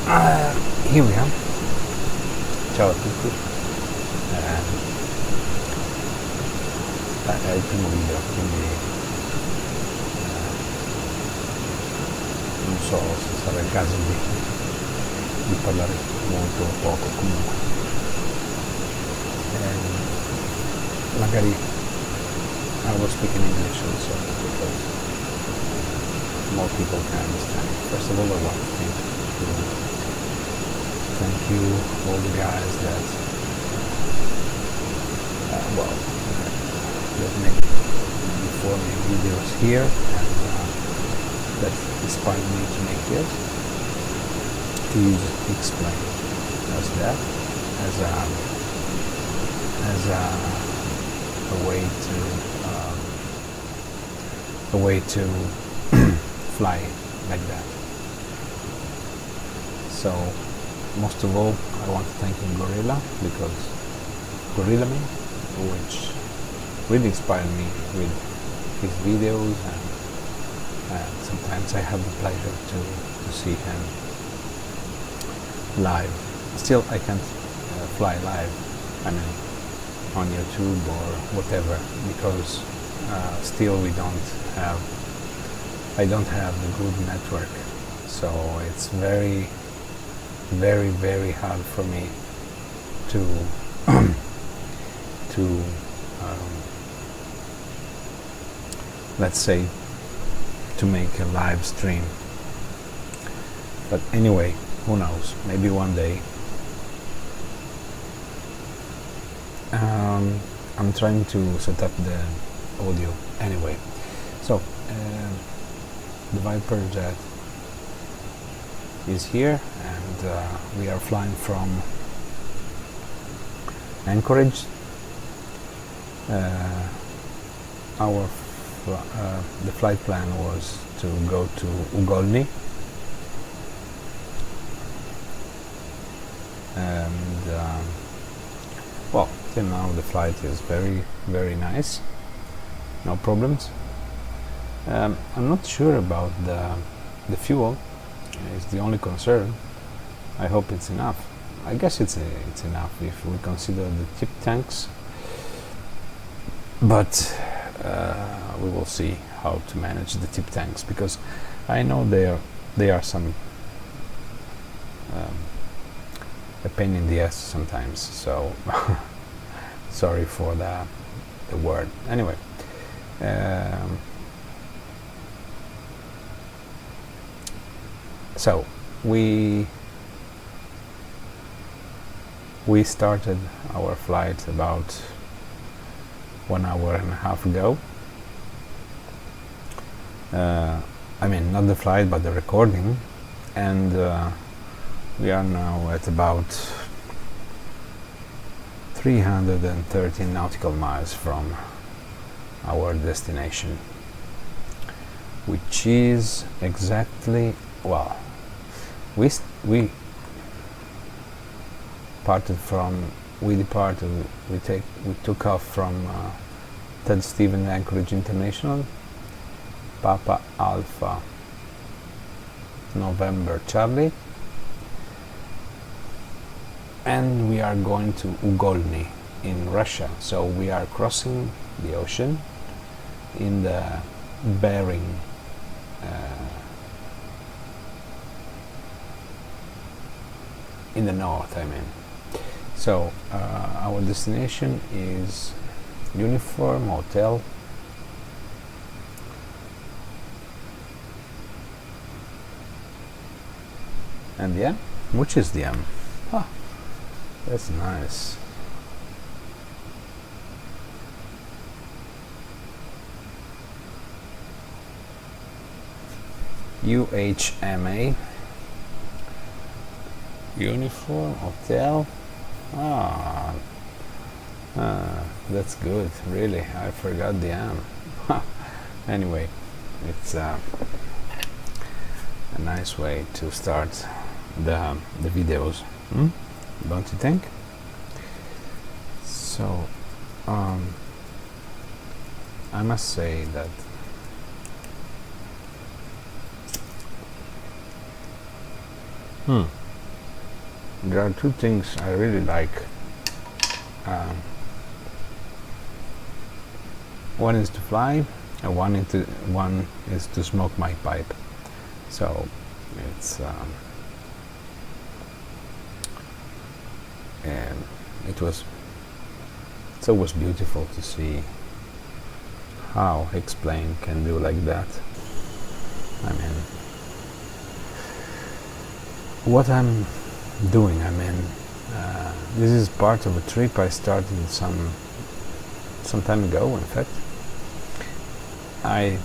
Here we are. Ciao a tutti. È il primo video, quindi non so se sarà il caso di parlare molto o poco, comunque. Magari I will speak in English also because more people can understand. First of all, I want to thank you all the guys that make before me videos here and that inspired me to make this, to explain as that as a way to fly like that. So most of all, I want to thank Gorilla, because Gorilla Me, which really inspired me with his videos, and sometimes I have the pleasure to see him live. Still, I can't fly live, I mean on YouTube or whatever, because still I don't have a good network, so it's very very hard for me to let's say to make a live stream. But anyway, who knows, maybe one day. I'm trying to set up the audio anyway. So the ViperJet is here, and we are flying from Anchorage. The flight plan was to go to Ugolny, and well, till now the flight is very nice, no problems. I'm not sure about the fuel. It's the only concern. I hope it's enough. I guess it's enough if we consider the tip tanks, but we will see how to manage the tip tanks, because I know they are some a pain in the ass sometimes, so sorry for the word. Anyway, so we started our flight about 1 hour and a half ago. I mean, not the flight, but the recording, and we are now at about 330 nautical miles from our destination, which is exactly, well, we took off from Ted Stevens Anchorage International, Papa Alpha November Charlie, and we are going to Ugolny in Russia. So we are crossing the ocean in the Bering in the north, I mean. So our destination is Uniform Hotel, and the M? Which is the M? Ah, that's nice. UHMA, Uniform Hotel. That's good, really. I forgot the M. Anyway, it's a nice way to start the videos, don't you think? So I must say that there are two things I really like. One is to fly, and one is to smoke my pipe. So it's it's always beautiful to see how X-plane can do like that. I mean, what I'm doing, I mean, this is part of a trip I started some time ago. In fact, I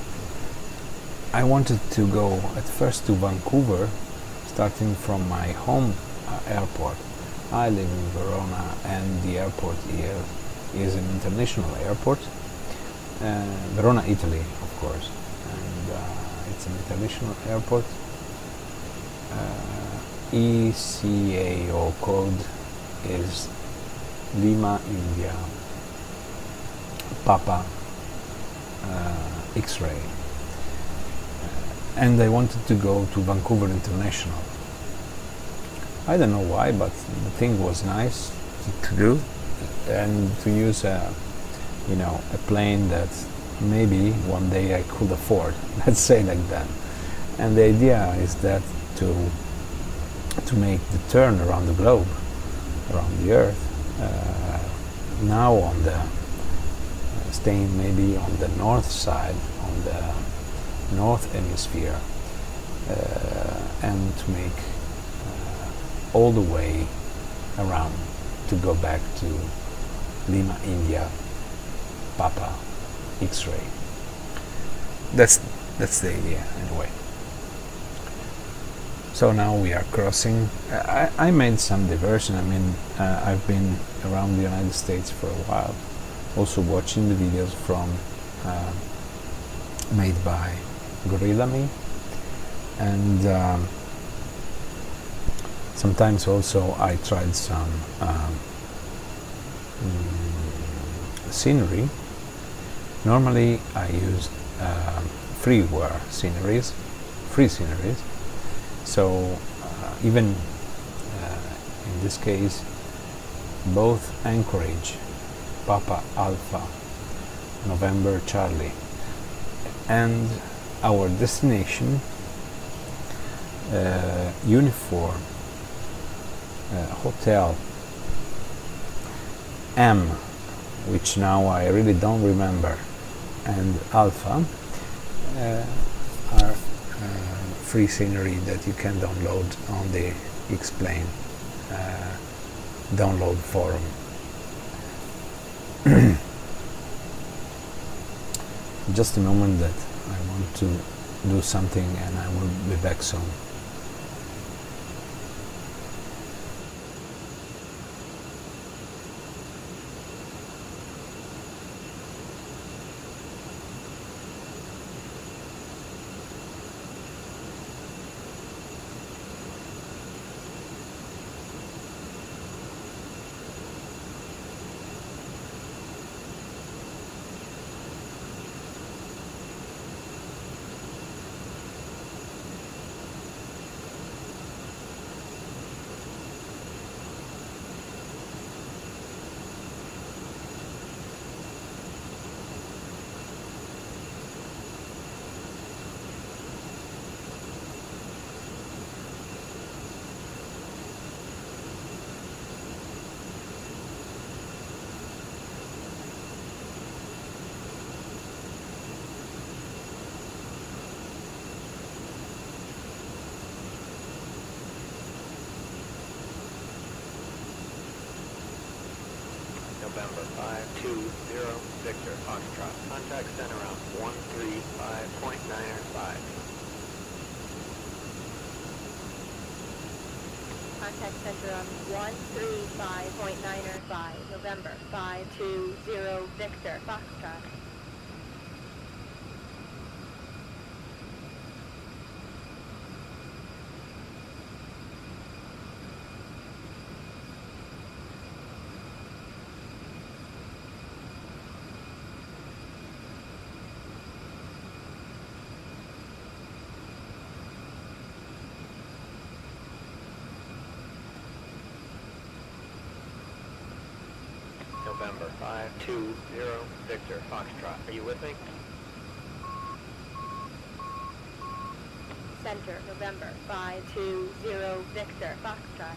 wanted to go at first to Vancouver, starting from my home airport. I live in Verona, and the airport here is an international airport. Verona, Italy, of course, and it's an international airport. ECAO code is Lima, India, Papa, X-ray, and I wanted to go to Vancouver International. I don't know why, but the thing was nice to do, and to use a plane that maybe one day I could afford. Let's say like that. And the idea is that to make the turn around the globe, around the Earth, now on the staying maybe on the north side, on the north hemisphere, and to make all the way around to go back to Lima, India, Papa, X-ray. That's the idea anyway. So now we are crossing. I made some diversion. I mean, I've been around the United States for a while, also watching the videos from made by Gorilla Me, and sometimes also I tried some scenery. Normally I use free sceneries. So even in this case, both Anchorage, Papa Alpha, November Charlie, and our destination, Uniform Hotel M, which now I really don't remember, and Alpha are free scenery that you can download on the X-plane download forum. Just a moment that I want to do something, and I will be back soon. November 520 Victor Foxtrot. Contact center around 135.905. Contact center on 135.905. November 520 Victor Foxtrot. November 520 Victor Foxtrot. Are you with me? Center, November 520 Victor Foxtrot.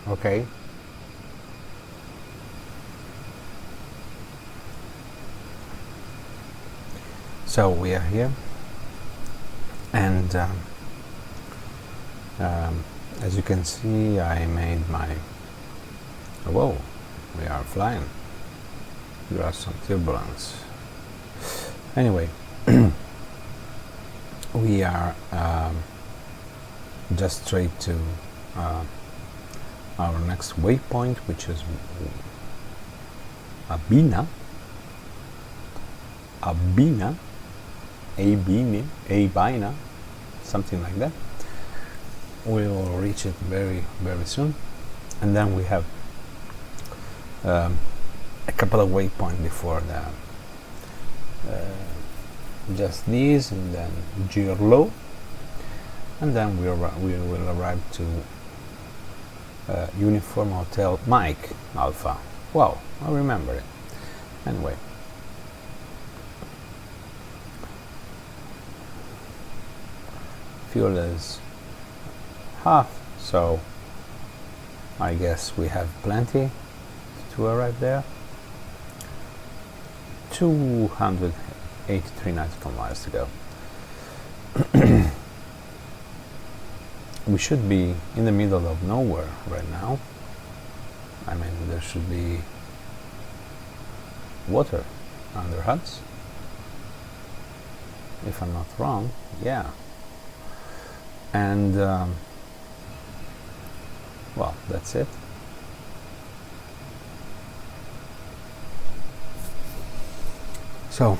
Okay. So we are here, and as you can see, I made my. Whoa, we are flying. There are some turbulence. Anyway, we are just straight to our next waypoint, which is Abina, something like that. We will reach it very, very soon, and then we have a couple of waypoints before the just these, and then Girlo, and then we will arrive to Uniform Hotel Mike Alpha. Wow, I remember it. Anyway, fuel is half, so I guess we have plenty to arrive there. 283 nautical miles to go. We should be in the middle of nowhere right now. I mean, there should be water under huts, if I'm not wrong. Yeah. And well, that's it. So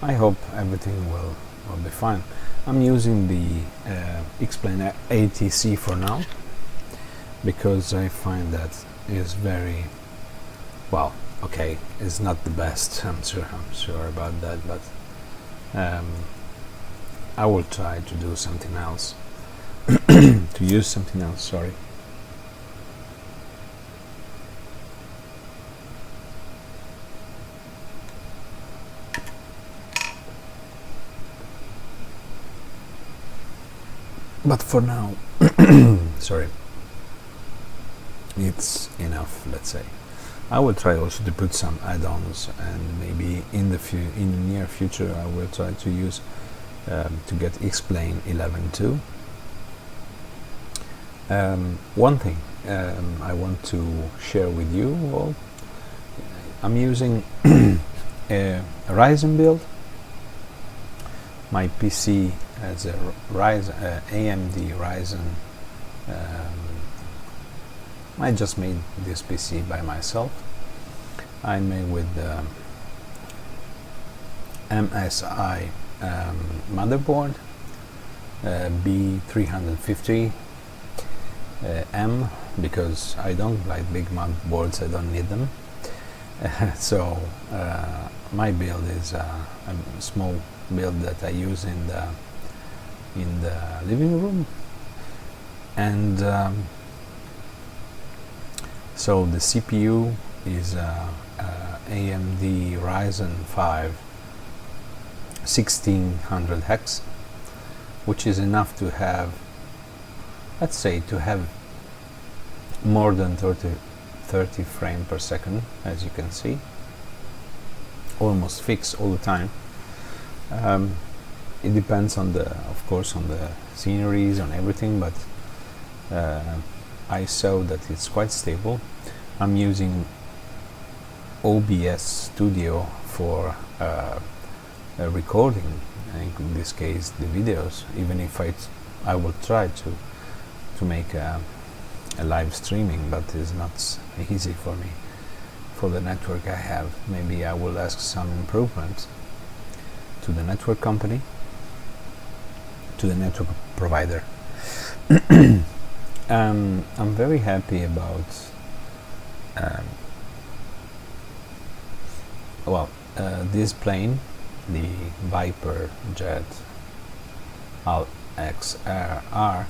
I hope everything will be fine. I'm using the X-Plane ATC for now, because I find that is very well. Okay, it's not the best. I'm sure about that, but I will try to do something else. To use something else. Sorry. But for now, sorry, it's enough, let's say. I will try also to put some add-ons, and maybe in the near future I will try to use to get X-Plane 11.2. One thing I want to share with you all, I'm using a Ryzen build. My PC has a AMD Ryzen. I just made this PC by myself. I made with the MSI motherboard, B350 M, because I don't like big motherboards, I don't need them. So my build is a small build that I use in the living room, and so the CPU is AMD Ryzen 5 1600 hex, which is enough to have, let's say, to have more than 30 frames per second, as you can see, almost fixed all the time. It depends on of course, on the sceneries, on everything, but I saw that it's quite stable. I'm using OBS Studio for recording, in this case the videos, even if I will try to make a a live streaming, but it's not easy for me for the network I have. Maybe I will ask some improvement to the network company, to the network provider. I'm very happy about this plane, the ViperJet LXR,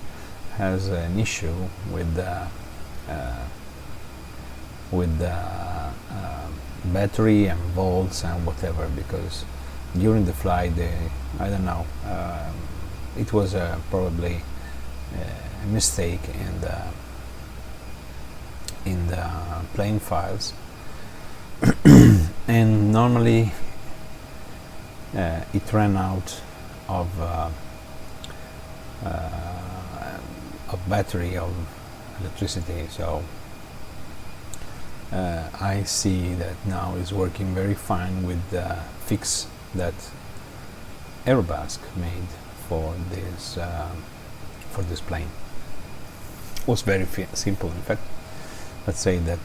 has an issue with the battery and volts and whatever, because during the flight, I don't know, it was probably a mistake in the plane files, and normally it ran out of battery, of electricity. So I see that now is working very fine with the fix that Airbus made for this plane. It was very simple. In fact, let's say that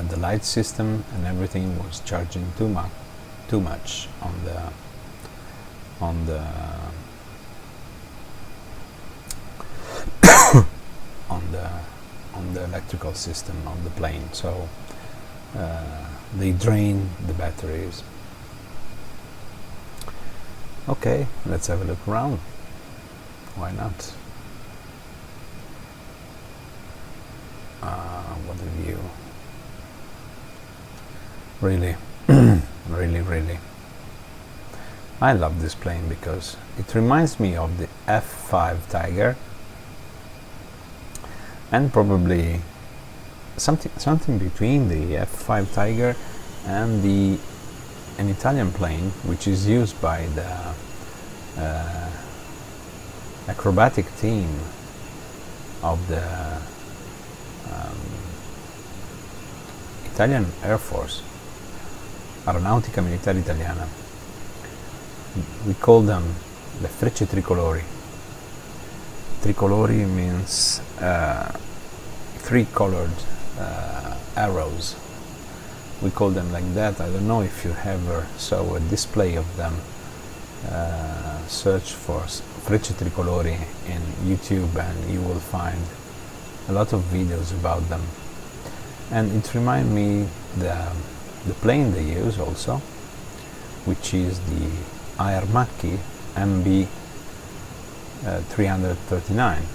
the light system and everything was charging too much on the electrical system of the plane, so they drain the batteries. Okay, let's have a look around. Why not? What a view. Really, really. I love this plane because it reminds me of the F5 Tiger, and probably something between the F5 Tiger and an Italian plane which is used by the acrobatic team of the Italian Air Force, Aeronautica Militare Italiana. We call them le frecce tricolori. Tricolori means three colored arrows. We call them like that. I don't know if you ever saw a display of them. Search for frecce tricolori in YouTube and you will find a lot of videos about them. And it reminds me the plane they use also, which is the Aermacchi MB 339.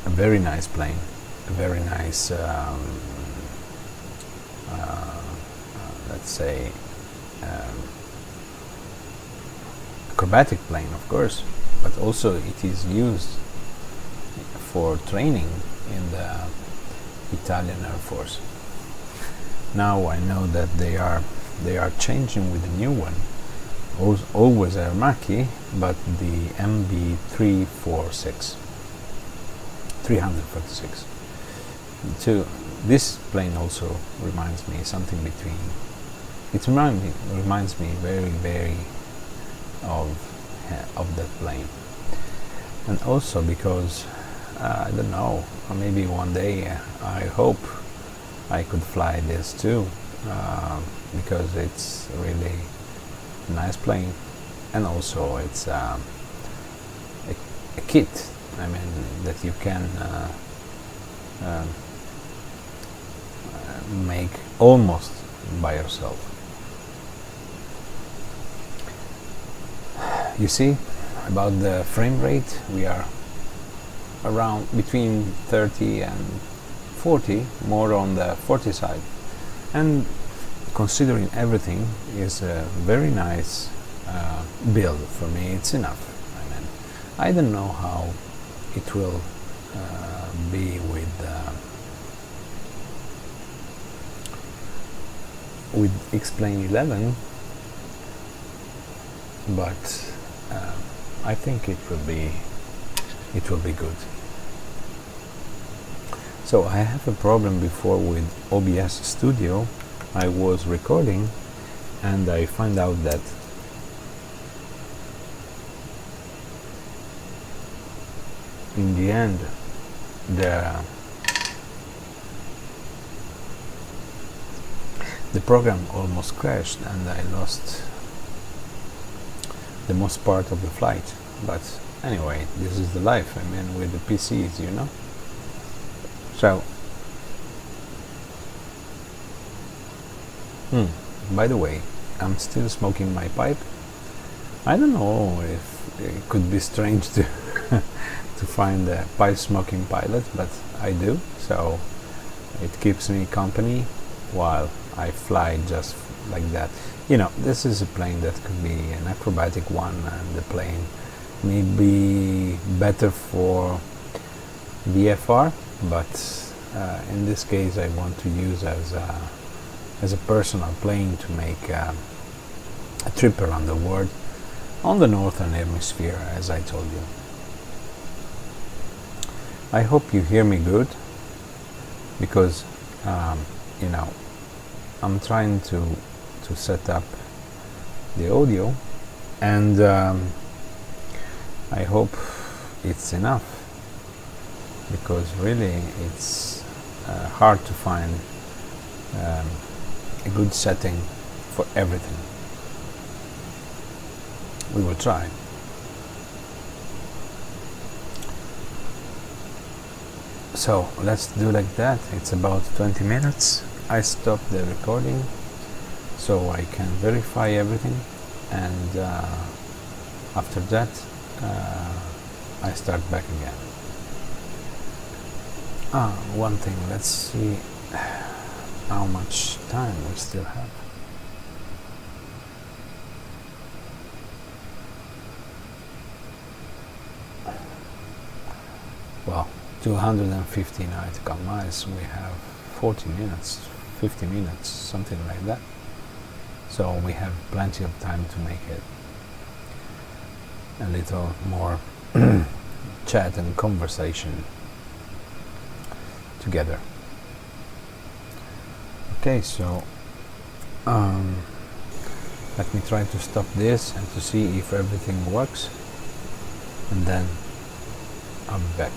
A very nice plane, a very nice let's say acrobatic plane, of course, but also it is used for training in the Italian Air Force. Now I know that they are changing with a new one, always Aermacchi, but the MB 346. So this plane also reminds me something between. It reminds me very of that plane, and also because I don't know, or maybe one day I hope I could fly this too, because it's really a nice plane, and also it's a kit. I mean, that you can make almost by yourself. You see, about the frame rate, we are around between 30 and 40, more on the 40 side, and considering everything is a very nice build. For me, it's enough. I mean, I don't know how it will be with X-Plane 11, but I think it will be good. So I have a problem before with OBS Studio. I was recording and I find out that in the end the program almost crashed and I lost the most part of the flight. But anyway, this is the life, I mean, with the PCs, you know. So by the way, I'm still smoking my pipe. I don't know if it could be strange to to find a pipe smoking pilot, but I do, so it keeps me company while I fly just like that. You know, this is a plane that could be an acrobatic one, and the plane may be better for VFR, but in this case I want to use as a personal plane to make a trip around the world on the northern hemisphere, as I told you. I hope you hear me good, because you know, I'm trying to set up the audio, and I hope it's enough, because really it's hard to find a good setting for everything. We will try. So let's do like that. It's about 20 minutes. I stop the recording so I can verify everything, and after that I start back again. One thing, let's see how much time we still have. Well, 250 nautical miles, we have 40 minutes, 50 minutes, something like that. So we have plenty of time to make it a little more chat and conversation together. Okay, so let me try to stop this and to see if everything works, and then I'll be back.